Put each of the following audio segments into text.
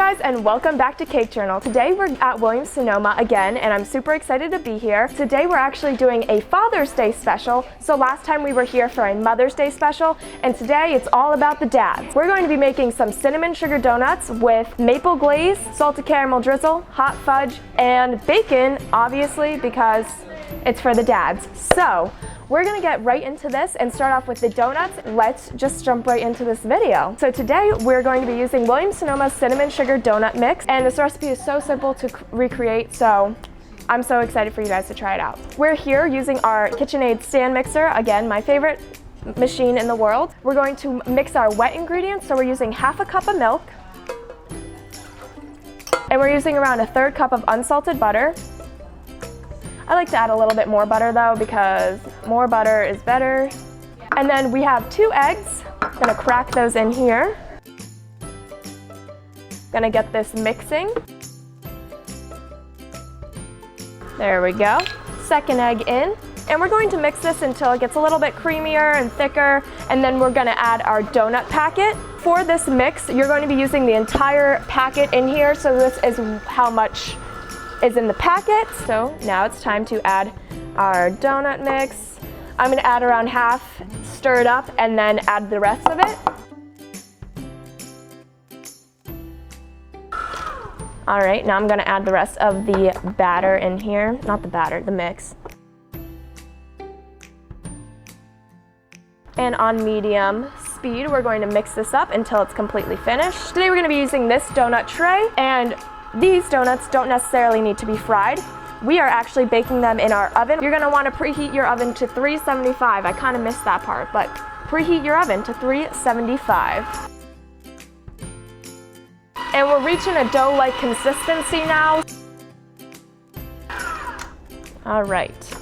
guys, and welcome back to Cake Journal. Today we're at Williams-Sonoma again, and I'm super excited to be here. Today we're actually doing a Father's Day special. So last time we were here for a Mother's Day special, and today it's all about the dads. We're going to be making some cinnamon sugar donuts with maple glaze, salted caramel drizzle, hot fudge, and bacon, obviously, because it's for the dads. So we're gonna get right into this and start off with the donuts. Let's just jump right into this video. So today we're going to be using Williams-Sonoma's cinnamon sugar donut mix, and this recipe is so simple to recreate, so I'm so excited for you guys to try it out. We're here using our KitchenAid stand mixer, again, my favorite machine in the world. We're going to mix our wet ingredients, so we're using half a cup of milk, and we're using around a third cup of unsalted butter. I like to add a little bit more butter though, because more butter is better. And then we have 2 eggs. I'm gonna crack those in here. Gonna get this mixing. There we go. Second egg in. And we're going to mix this until it gets a little bit creamier and thicker, and then we're gonna add our donut packet. For this mix, you're going to be using the entire packet in here, so this is how much is in the packet. So now it's time to add our donut mix. I'm gonna add around half, stir it up, and then add the rest of it. All right, now I'm gonna add the rest of the batter in here. Not the batter, the mix. And on medium speed, we're going to mix this up until it's completely finished. Today we're gonna be using this donut tray, and these donuts don't necessarily need to be fried. We are actually baking them in our oven. You're gonna wanna preheat your oven to 375. I kinda missed that part, but preheat your oven to 375. And we're reaching a dough-like consistency now. All right.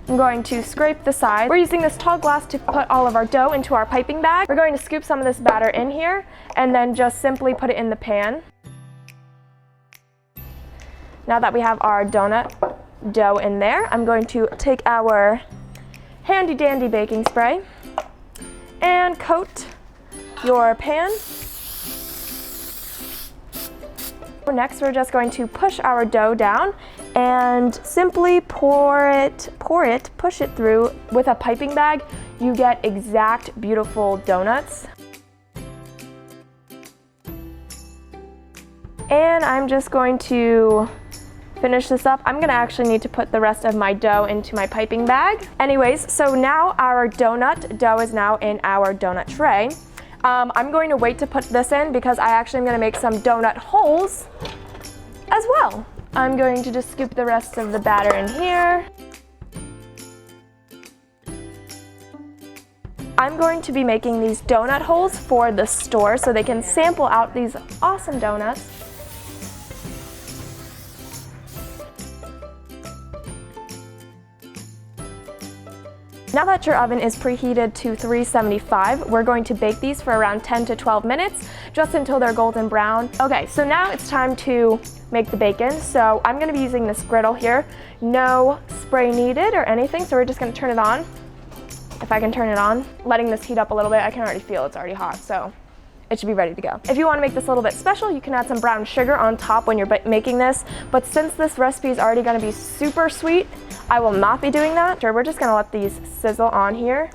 I'm going to scrape the sides. We're using this tall glass to put all of our dough into our piping bag. We're going to scoop some of this batter in here and then just simply put it in the pan. Now that we have our donut dough in there, I'm going to take our handy dandy baking spray and coat your pan. Next, we're just going to push our dough down and simply push it through with a piping bag. You get exact, beautiful donuts. And I'm just going to finish this up. I'm gonna actually need to put the rest of my dough into my piping bag. Anyways, so now our donut dough is now in our donut tray. I'm going to wait to put this in because I actually am gonna make some donut holes as well. I'm going to just scoop the rest of the batter in here. I'm going to be making these donut holes for the store so they can sample out these awesome donuts. Now that your oven is preheated to 375, we're going to bake these for around 10 to 12 minutes, just until they're golden brown. Okay, so now it's time to make the bacon. So I'm gonna be using this griddle here. No spray needed or anything, so we're just gonna turn it on. If I can turn it on, letting this heat up a little bit, I can already feel it's already hot, so it should be ready to go. If you wanna make this a little bit special, you can add some brown sugar on top when you're making this, but since this recipe is already gonna be super sweet, I will not be doing that. We're just gonna let these sizzle on here.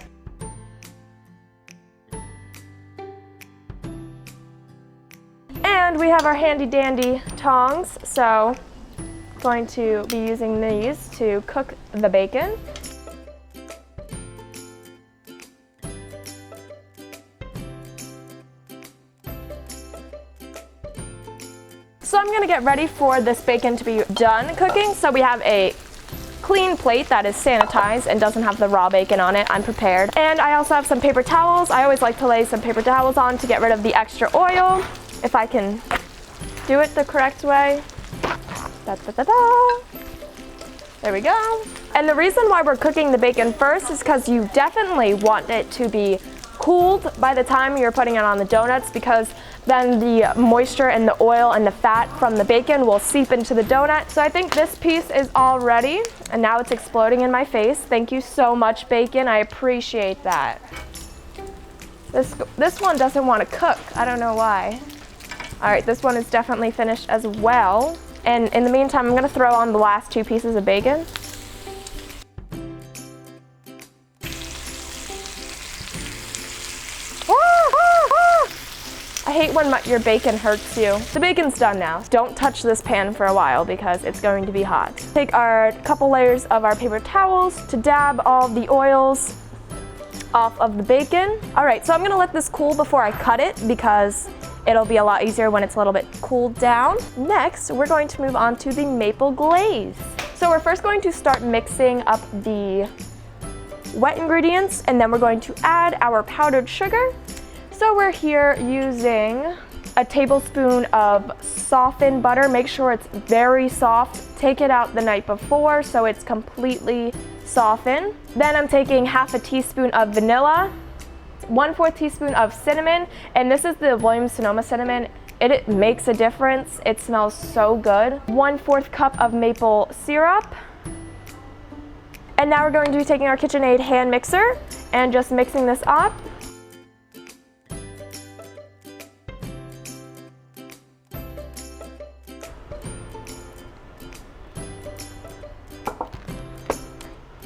And we have our handy dandy tongs, so I'm going to be using these to cook the bacon. So I'm gonna get ready for this bacon to be done cooking. So we have a clean plate that is sanitized and doesn't have the raw bacon on it. I'm prepared. And I also have some paper towels. I always like to lay some paper towels on to get rid of the extra oil, if I can do it the correct way. Da, da, da, da. There we go. And the reason why we're cooking the bacon first is because you definitely want it to be cooled by the time you're putting it on the donuts, because then the moisture and the oil and the fat from the bacon will seep into the donut. So I think this piece is all ready, and now it's exploding in my face. Thank you so much, bacon. I appreciate that. This one doesn't want to cook. I don't know why. All right, this one is definitely finished as well. And in the meantime, I'm gonna throw on the last 2 pieces of bacon. I hate when your bacon hurts you. The bacon's done now. Don't touch this pan for a while because it's going to be hot. Take our couple layers of our paper towels to dab all the oils off of the bacon. All right, so I'm gonna let this cool before I cut it because it'll be a lot easier when it's a little bit cooled down. Next, we're going to move on to the maple glaze. So we're first going to start mixing up the wet ingredients, and then we're going to add our powdered sugar. So we're here using a tablespoon of softened butter. Make sure it's very soft. Take it out the night before so it's completely softened. Then I'm taking half a teaspoon of vanilla, 1/4 teaspoon of cinnamon, and this is the Williams-Sonoma cinnamon. It makes a difference. It smells so good. 1/4 cup of maple syrup. And now we're going to be taking our KitchenAid hand mixer and just mixing this up.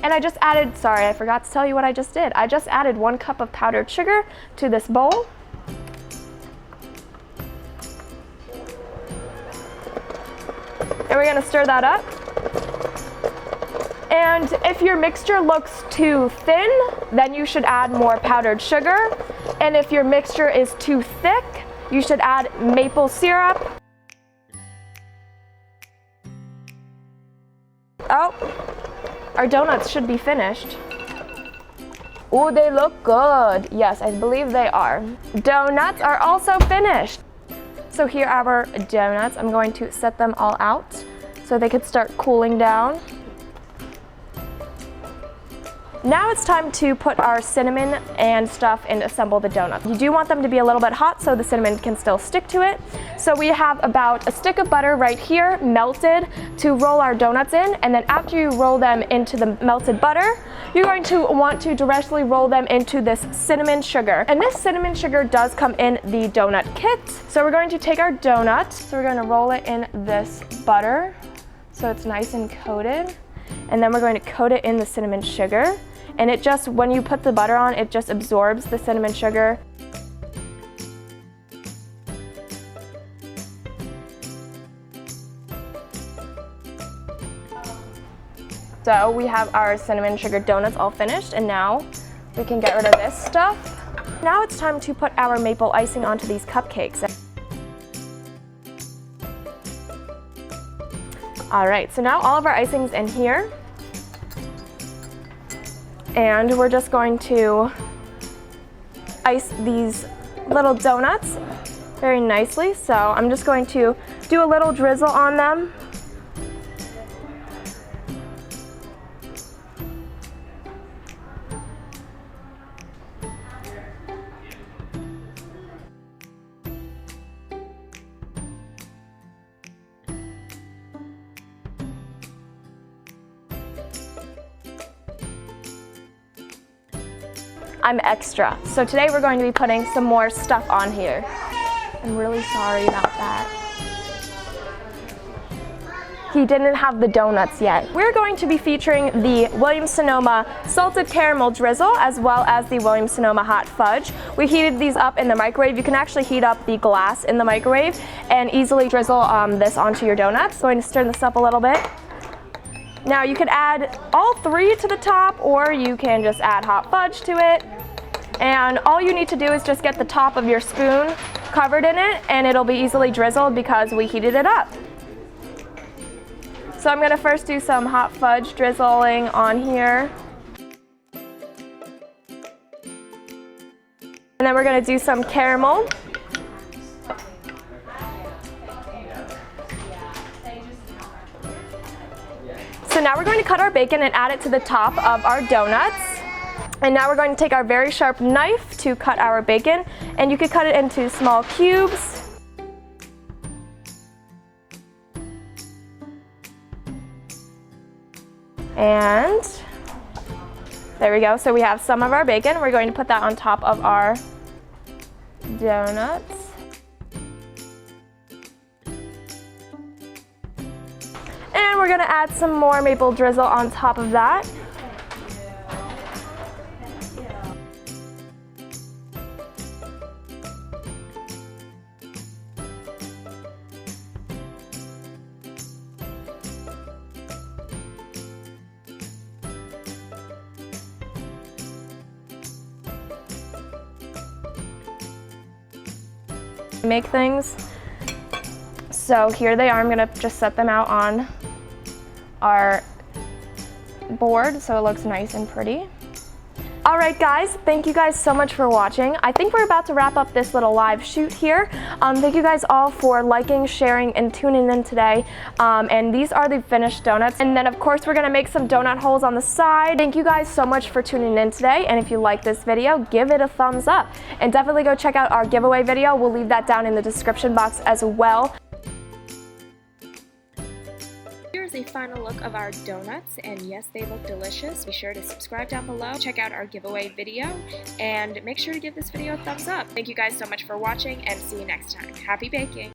And I just added, sorry, I forgot to tell you what I just did. I just added 1 cup of powdered sugar to this bowl. And we're gonna stir that up. And if your mixture looks too thin, then you should add more powdered sugar. And if your mixture is too thick, you should add maple syrup. Oh. Our donuts should be finished. Oh, they look good. Yes, I believe they are. Donuts are also finished. So here are our donuts. I'm going to set them all out so they could start cooling down. Now it's time to put our cinnamon and stuff and assemble the donut. You do want them to be a little bit hot so the cinnamon can still stick to it. So we have about a stick of butter right here, melted, to roll our donuts in. And then after you roll them into the melted butter, you're going to want to directly roll them into this cinnamon sugar. And this cinnamon sugar does come in the donut kit. So we're going to take our donut, so we're going to roll it in this butter so it's nice and coated. And then we're going to coat it in the cinnamon sugar. And it just, when you put the butter on, it just absorbs the cinnamon sugar. So we have our cinnamon sugar donuts all finished, and now we can get rid of this stuff. Now it's time to put our maple icing onto these cupcakes. All right, so now all of our icing's in here. And we're just going to ice these little donuts very nicely. So I'm just going to do a little drizzle on them. I'm extra. So today we're going to be putting some more stuff on here. I'm really sorry about that. He didn't have the donuts yet. We're going to be featuring the Williams-Sonoma salted caramel drizzle as well as the Williams-Sonoma hot fudge. We heated these up in the microwave. You can actually heat up the glass in the microwave and easily drizzle this onto your donuts. Going to stir this up a little bit. Now you could add all 3 to the top, or you can just add hot fudge to it. And all you need to do is just get the top of your spoon covered in it, and it'll be easily drizzled because we heated it up. So I'm gonna first do some hot fudge drizzling on here. And then we're gonna do some caramel. So now we're going to cut our bacon and add it to the top of our donuts. And now we're going to take our very sharp knife to cut our bacon, and you could cut it into small cubes. And there we go. So we have some of our bacon. We're going to put that on top of our donuts. we're gonna add some more maple drizzle on top of that. Make things. So here they are. I'm gonna just set them out on our board so it looks nice and pretty. All right, guys, thank you guys so much for watching. I think we're about to wrap up this little live shoot here. Thank you guys all for liking, sharing, and tuning in today. And these are the finished donuts. And then, of course, we're gonna make some donut holes on the side. Thank you guys so much for tuning in today. And if you like this video, give it a thumbs up. And definitely go check out our giveaway video. We'll leave that down in the description box as well. Here's a final look of our donuts, and yes, they look delicious. Be sure to subscribe down below, check out our giveaway video, and make sure to give this video a thumbs up. Thank you guys so much for watching, and see you next time. Happy baking!